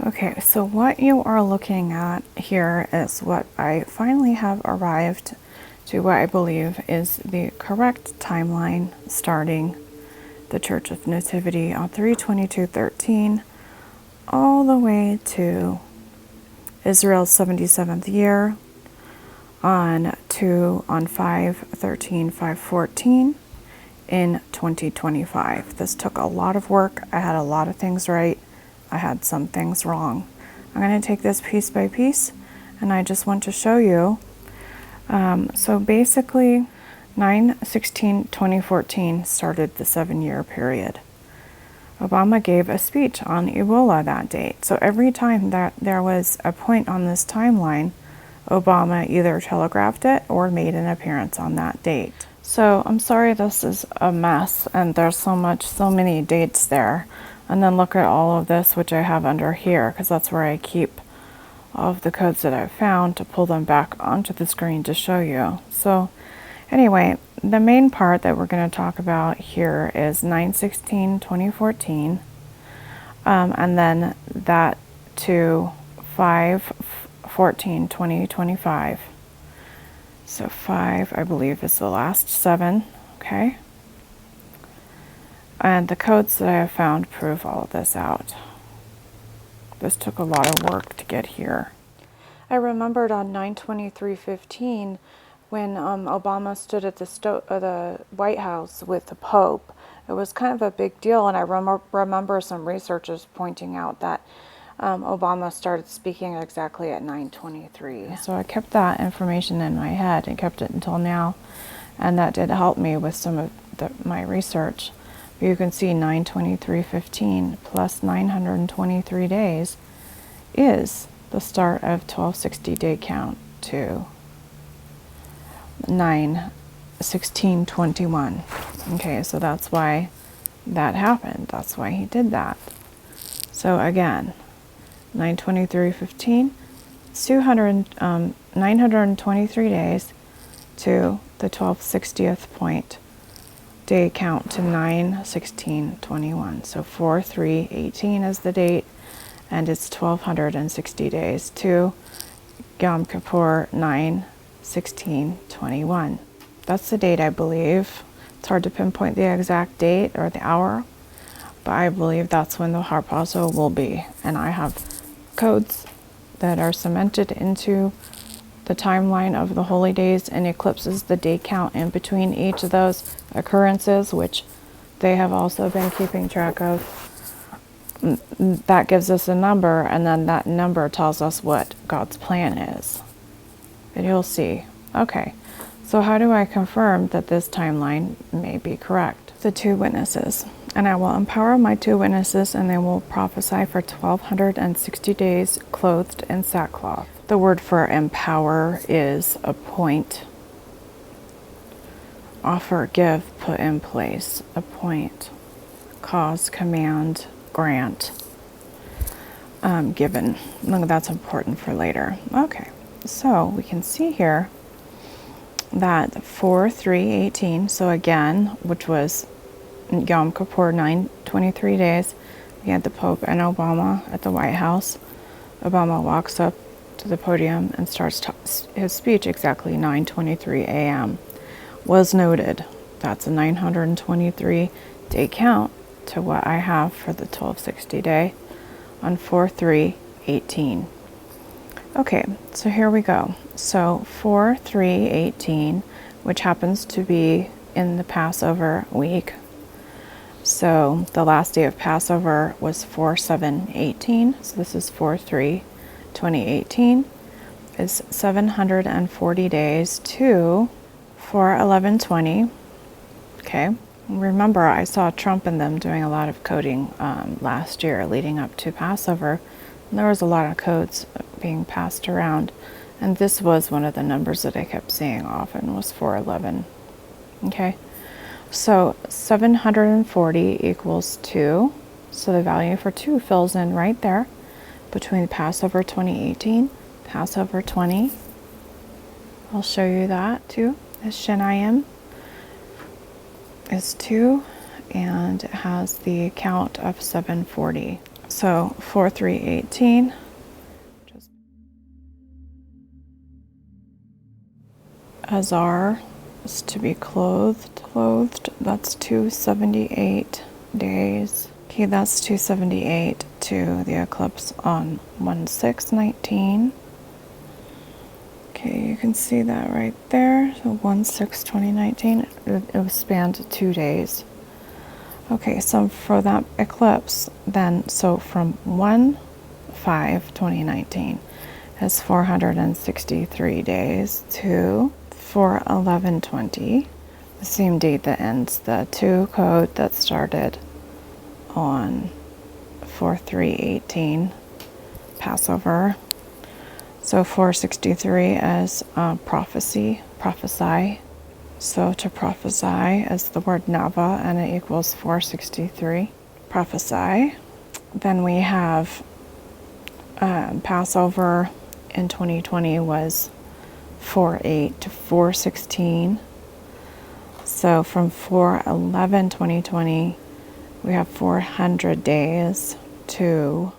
Okay, so what you are looking at here is what I finally have arrived to what I believe is the correct timeline starting the Church of Nativity on 3/22/13 all the way to Israel's 77th year on 5/13/5/14 in 2025. This took a lot of work. I had a lot of things right. I had some things wrong. I'm going to take this piece by piece, and I just want to show you. So basically, 9/16/2014 started the 7-year period. Obama gave a speech on Ebola that date. So every time that there was a point on this timeline, Obama either telegraphed it or made an appearance on that date. So I'm sorry this is a mess and there's so many dates there. And then look at all of this, which I have under here, because that's where I keep all of the codes that I've found to pull them back onto the screen to show you. So anyway, the main part that we're going to talk about here is 9/16/2014, and then that to 5/14/2025. So 5, I believe, is the last 7, okay? And the codes that I have found prove all of this out. This took a lot of work to get here. I remembered on 9/23/15 when Obama stood at the White House with the Pope. It was kind of a big deal, and I remember some researchers pointing out that Obama started speaking exactly at 9:23. So I kept that information in my head and kept it until now, and that did help me with some of my research. But you can see 9/23/15 plus 923 days is the start of 1260 day count to 9/16/21. Okay, so that's why that happened. That's why he did that. So again, 9/23/15, 923 days to the 1260th point day count to 9/16/21. So 4/3/18 is the date, and it's 1260 days to Yom Kippur 9/16/21. That's the date, I believe. It's hard to pinpoint the exact date or the hour, but I believe that's when the harpazo will be. And I have codes that are cemented into the timeline of the holy days and eclipses, the day count in between each of those occurrences, which they have also been keeping track of. That gives us a number, and then that number tells us what God's plan is. And you'll see. Okay, so how do I confirm that this timeline may be correct? The 2 witnesses. And I will empower my 2 witnesses, and they will prophesy for 1260 days clothed in sackcloth. The word for empower is appoint, offer, give, put in place, appoint, cause, command, grant, given. That's important for later. Okay, so we can see here that 4/3/18, so again, which was Yom Kippur, 923 days, we had the Pope and Obama at the White House. Obama walks up to the podium and starts his speech exactly 9:23 a.m. Was noted. That's a 923 day count to what I have for the 1260 day on 4/3/18. Okay, so here we go. So 4/3/18, which happens to be in the Passover week. So the last day of Passover was 4/7/18. So this is 4/3/2018. Is 740 days to 4/11/20. Okay. Remember, I saw Trump and them doing a lot of coding last year leading up to Passover. And there was a lot of codes being passed around. And this was one of the numbers that I kept seeing often was 4/11. Okay. So 740 equals 2. So the value for 2 fills in right there between Passover 2018, Passover 20. I'll show you that too. This Shenayim is 2, and it has the count of 740. So 4/3/18. Azar is to be clothed. That's 278 days. Okay, that's 278 to the eclipse on 1/6/19. Okay, you can see that right there. So 1/6/2019. It was spanned 2 days. Okay, so for that eclipse, then, so from 1/5/2019 is 463 days to 4/11/20, the same date that ends the 2 code that started on 4/3/18, Passover. So 463 is prophesy. So to prophesy is the word nava, and it equals 463. Prophesy. Then we have Passover in 2020 was 4/8 to 4/16. So from 4/11/2020, we have 400 days to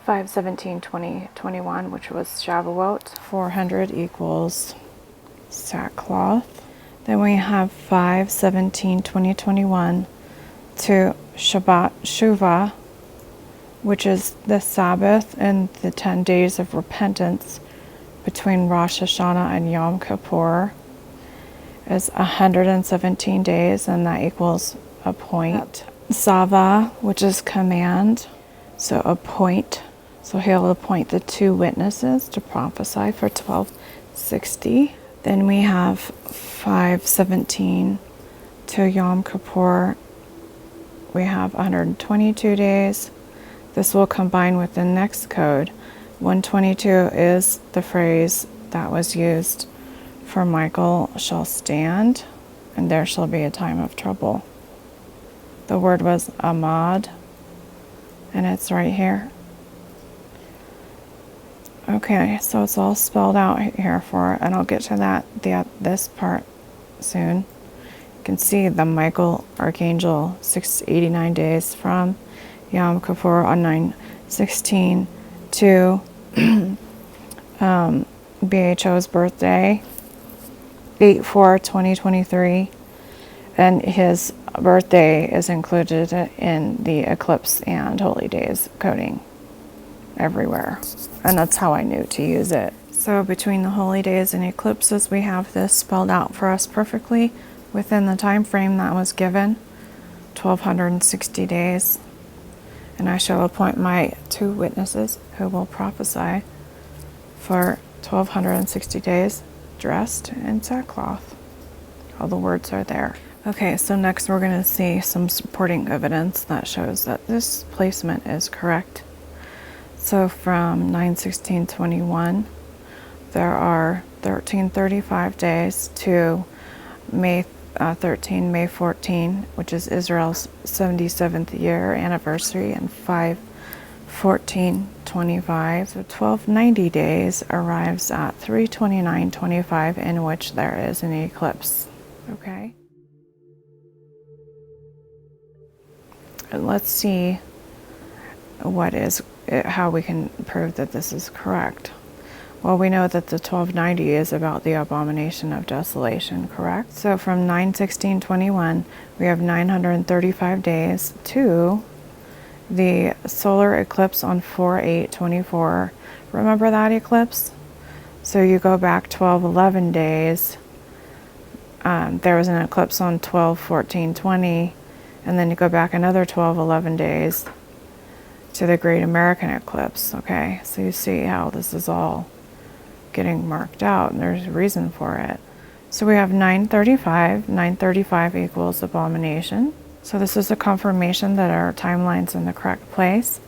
5/17/2021, which was Shavuot. 400 equals sackcloth. Then we have 5/17/2021 to Shabbat Shuvah, which is the Sabbath and the 10 days of repentance between Rosh Hashanah and Yom Kippur, is 117 days, and that equals a point. Sava, which is command, so appoint. So he'll appoint the 2 witnesses to prophesy for 1260. Then we have 5/17 to Yom Kippur. We have 122 days. This will combine with the next code. 122 is the phrase that was used for Michael shall stand, and there shall be a time of trouble. The word was amad, and it's right here. Okay, so it's all spelled out here for, and I'll get to this part soon. You can see the Michael Archangel, 689 days from Yom Kippur on 9/16 to BHO's birthday, 8/4/2023, and his birthday is included in the eclipse and holy days coding everywhere, and that's how I knew to use it. So between the holy days and eclipses, we have this spelled out for us perfectly within the time frame that was given, 1260 days. And I shall appoint my 2 witnesses who will prophesy for 1260 days, dressed in sackcloth. All the words are there. Okay, so next we're going to see some supporting evidence that shows that this placement is correct. So from 9/16/21, there are 1335 days to May 14, which is Israel's 77th year anniversary, and 5/14/25. So 1290 days arrives at 3/29/25, in which there is an eclipse. Okay. And let's see how we can prove that this is correct. Well, we know that the 1290 is about the abomination of desolation, correct? So from 9/16/21, we have 935 days to the solar eclipse on 4/8/24. Remember that eclipse? So you go back 1211 days. There was an eclipse on 12/14/20, and then you go back another 1211 days to the Great American Eclipse. Okay, so you see how this is all getting marked out, and there's a reason for it. So we have 935. 935 equals abomination. So this is a confirmation that our timeline's in the correct place,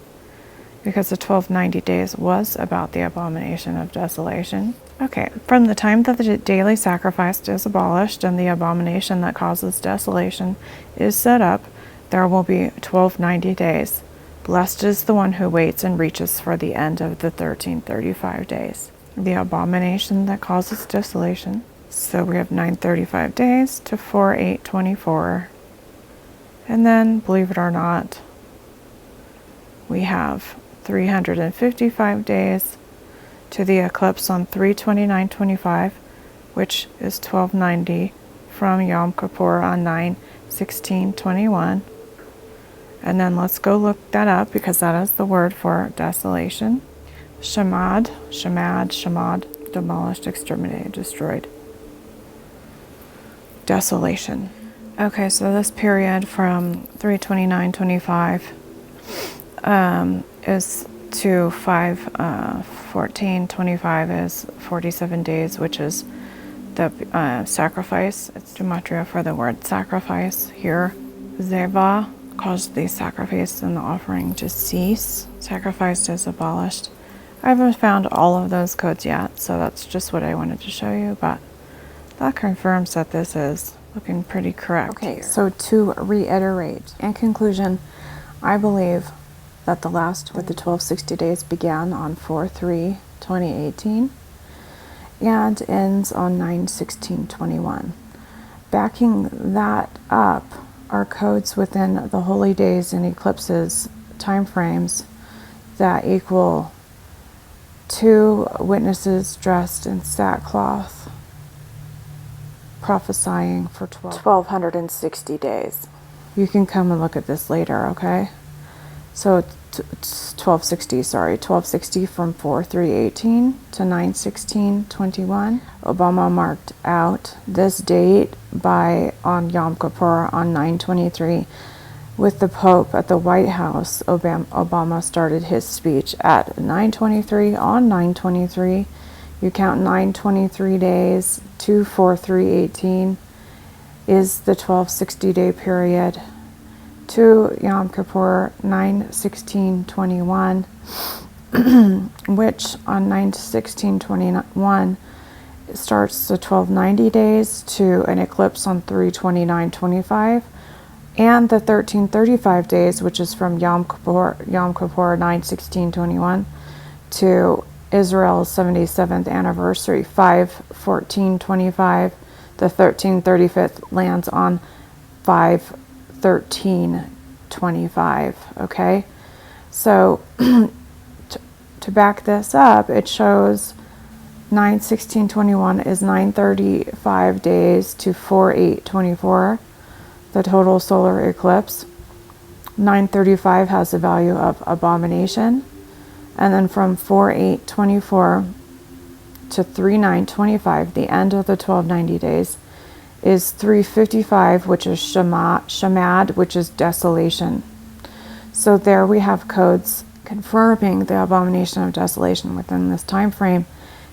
because the 1290 days was about the abomination of desolation. Okay, from the time that the daily sacrifice is abolished and the abomination that causes desolation is set up, there will be 1290 days. Blessed is the one who waits and reaches for the end of the 1335 days. The abomination that causes desolation. So we have 935 days to 4/8/24. And then, believe it or not, we have 355 days to the eclipse on 3/29/25, which is 1290 from Yom Kippur on 9/16/21. And then let's go look that up, because that is the word for desolation. Shamad, demolished, exterminated, destroyed. Desolation. Okay, so this period from 3/29/25 is to 5/14/25 is 47 days, which is the sacrifice. It's gematria for the word sacrifice here. Zeva caused the sacrifice and the offering to cease. Sacrifice is abolished. I haven't found all of those codes yet, so that's just what I wanted to show you, but that confirms that this is looking pretty correct. Okay, here. So to reiterate, in conclusion, I believe that the last with the 1260 days began on 4/3/2018 and ends on 9/16/21. Backing that up are codes within the holy days and eclipses time frames that equal 2 witnesses dressed in sackcloth prophesying for 1260 days. You can come and look at this later, okay? So it's 1260 from 4/3/18 to 9/16/21. Obama marked out this date on Yom Kippur on 9/23. With the Pope at the White House, Obama started his speech at 9/23 on 9/23. You count 9/23 days to 4/3/18 is the 1260 day period to Yom Kippur 9/16/21, which on 9/16/21 starts the 1290 days to an eclipse on 3/29/25. And the 1335 days, which is from Yom Kippur 9/16/21 to Israel's 77th anniversary, 5/14/25. The 1335th lands on 5/13/25. Okay, so to back this up, it shows 9/16/21 is 935 days to 4/8/24. The total solar eclipse. 935 has the value of abomination, and then from 4/8/24 to 3/9/25, the end of the 1290 days, is 355, which is shamad, which is desolation. So there we have codes confirming the abomination of desolation within this time frame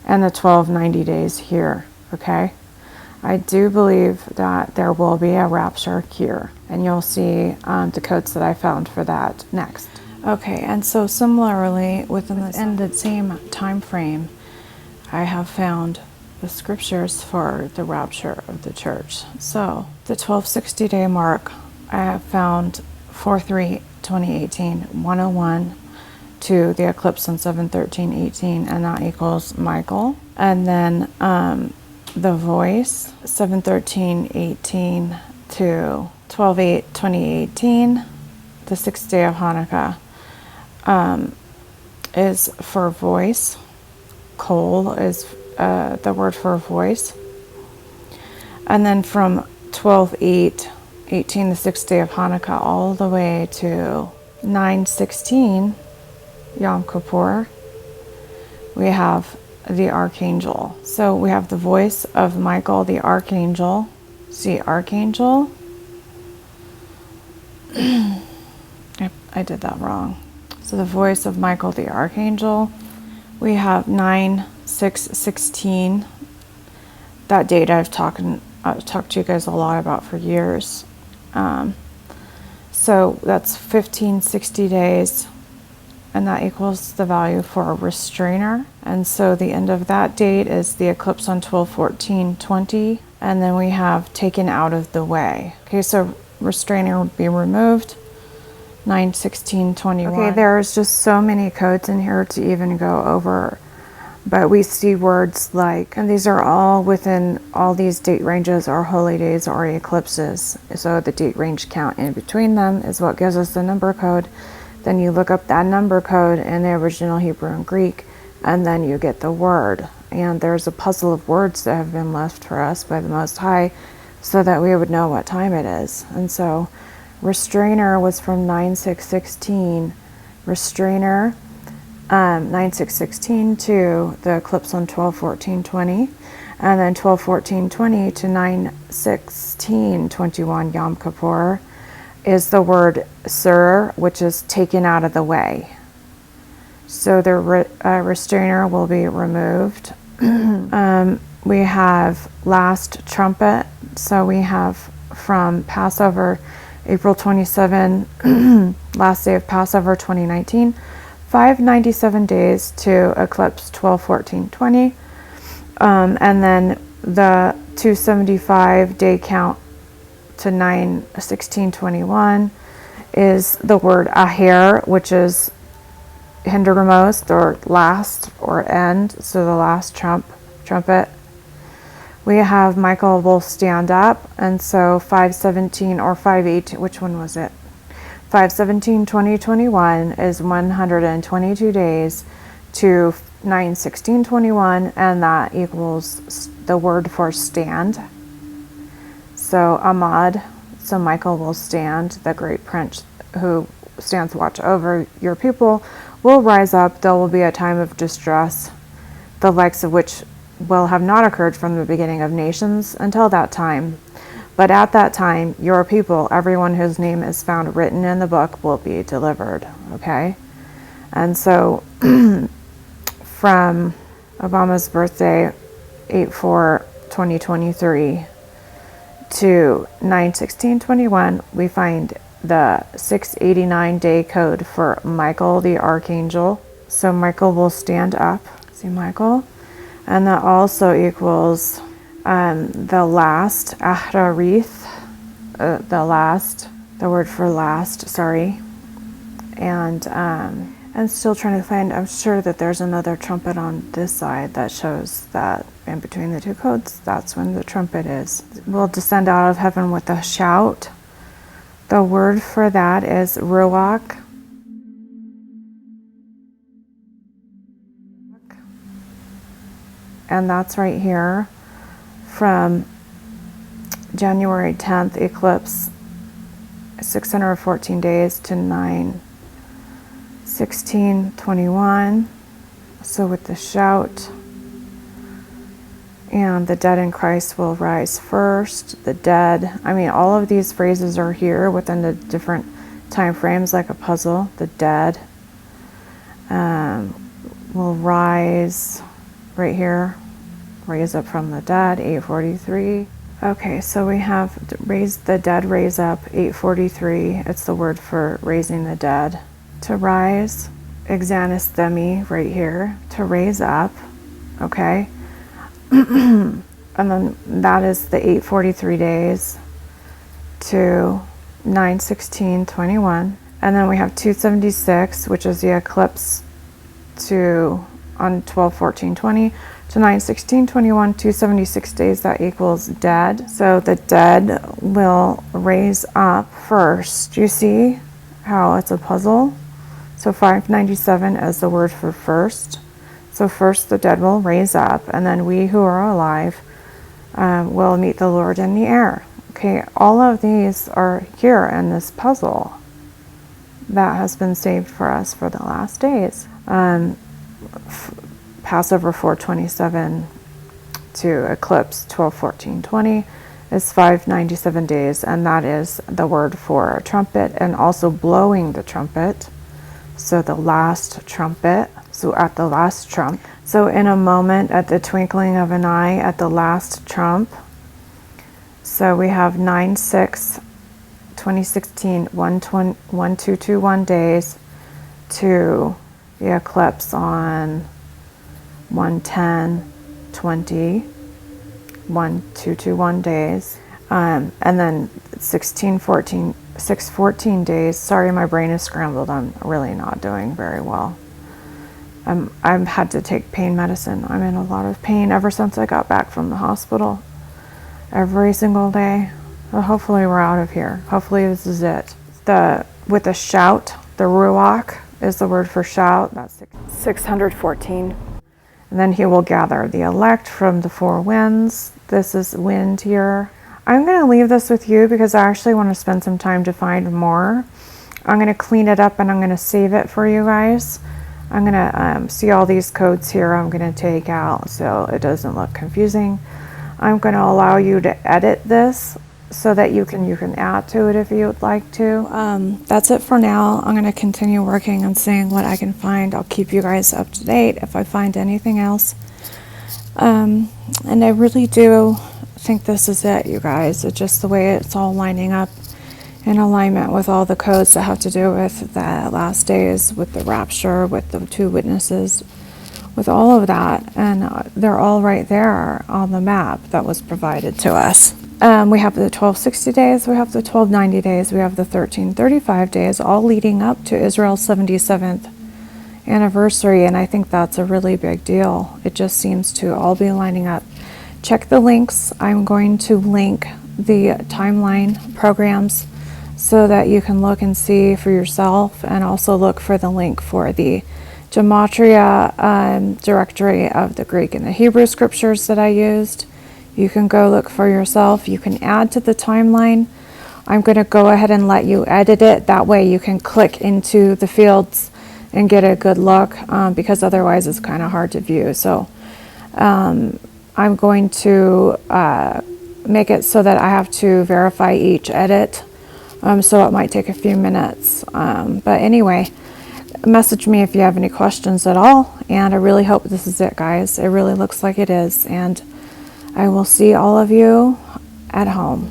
and the 1290 days here. Okay, I do believe that there will be a rapture here, and you'll see the codes that I found for that next. Okay, and so similarly within the same time frame, I have found the scriptures for the rapture of the church. So the 1260 day mark, I have found 4/3/2018 101 to the eclipse on 7/13/18, and that equals Michael. And then the voice 7/13/18 to 12/8/2018, the 6th day of Hanukkah, is for voice. Kol is the word for voice. And then from 12/8/18, the 6th day of Hanukkah, all the way to 9/16, Yom Kippur, we have the archangel. So we have the voice of Michael, the archangel. See, archangel. I did that wrong. So the voice of Michael, the archangel. We have 9/6/16. That date I've talked to you guys a lot about for years. So that's 1560 days, and that equals the value for a restrainer. And so the end of that date is the eclipse on 12/14/20, and then we have taken out of the way. Okay, so restrainer would be removed. 9/16/21. Okay, there's just so many codes in here to even go over, but we see words like, and these are all within all these date ranges or holy days or eclipses. So the date range count in between them is what gives us the number code Then you look up that number code in the original Hebrew and Greek, and then you get the word. And there's a puzzle of words that have been left for us by the Most High so that we would know what time it is. And so restrainer was from 9616. Restrainer, 9616 to the eclipse on 12/14/20. And then 12/14/20 to 9/16/21 Yom Kippur is the word Sur, which is taken out of the way. So the restrainer will be removed. We have last trumpet. So we have from Passover, April 27, last day of Passover 2019, 597 days to eclipse 12/14/20. And then the 275 day count to 9/16/21 is the word aher, which is hindermost or last or end, so the last trumpet. We have Michael will stand up, and so 517 or 518, which one was it? 5/17/2021 is 122 days to 9/16/21, and that equals the word for stand. So Ahmad, so Michael will stand, the great prince who stands watch over your people, will rise up. There will be a time of distress, the likes of which will have not occurred from the beginning of nations until that time. But at that time, your people, everyone whose name is found written in the book, will be delivered. Okay? And so from Obama's birthday, 8/4/2023 to 9/16/21, we find the 689 day code for Michael the Archangel. So Michael will stand up. See Michael? And that also equals the last, Ahrarith, the word for last, sorry. And I'm still trying to find, I'm sure that there's another trumpet on this side that shows that in between the two codes, that's when the trumpet is. We'll descend out of heaven with a shout. The word for that is ruach. And that's right here from January 10th, eclipse, 614 days to 9/16/21. So with the shout, and the dead in Christ will rise first. The dead, I mean, all of these phrases are here within the different time frames like a puzzle. The dead will rise right here, raise up from the dead, 8:43. Okay, so we have the dead raise up, 8:43. It's the word for raising the dead. To rise, exanisthemi right here, to raise up, okay? And then that is the 8:43 days to 9/16/21. And then we have 276, which is the eclipse on 12/14/20 to 9/16/21, 276 days, that equals dead. So the dead will raise up first. You see how it's a puzzle? So 597 is the word for first. So first the dead will raise up, and then we who are alive will meet the Lord in the air. Okay, all of these are here in this puzzle that has been saved for us for the last days. Passover 4/27 to eclipse 12/14/20 is 597 days, and that is the word for a trumpet, and also blowing the trumpet. So the last trumpet, so at the last trump. So in a moment, at the twinkling of an eye, at the last trump. So we have 9/6/2016, 1221 days to the eclipse on 1/10/20, 1221 days. And then 614 days. Sorry, my brain is scrambled. I'm really not doing very well. I've had to take pain medicine. I'm in a lot of pain ever since I got back from the hospital. Every single day. Well, hopefully we're out of here. Hopefully this is it. With a shout, The ruach is the word for shout. That's 614. And then he will gather the elect from the four winds. This is wind here. I'm going to leave this with you because I actually want to spend some time to find more. I'm going to clean it up and I'm going to save it for you guys. I'm going to see all these codes here I'm going to take out so it doesn't look confusing. I'm going to allow you to edit this so that you can add to it if you would like to. That's it for now. I'm going to continue working and seeing what I can find. I'll keep you guys up to date if I find anything else. And I really do think this is it, you guys. It's just the way it's all lining up in alignment with all the codes that have to do with the last days, with the rapture, with the two witnesses, with all of that. And they're all right there on the map that was provided to us. We have the 1260 days, we have the 1290 days, we have the 1335 days, all leading up to Israel's 77th anniversary, and I think that's a really big deal. It just seems to all be lining up. Check the links. I'm going to link the timeline programs so that you can look and see for yourself, and also look for the link for the Gematria directory of the Greek and the Hebrew scriptures that I used. You can go look for yourself. You can add to the timeline. I'm going to go ahead and let you edit it. That way you can click into the fields and get a good look, because otherwise it's kind of hard to view. So I'm going to make it so that I have to verify each edit. So it might take a few minutes. But anyway, message me if you have any questions at all. And I really hope this is it, guys. It really looks like it is. And I will see all of you at home.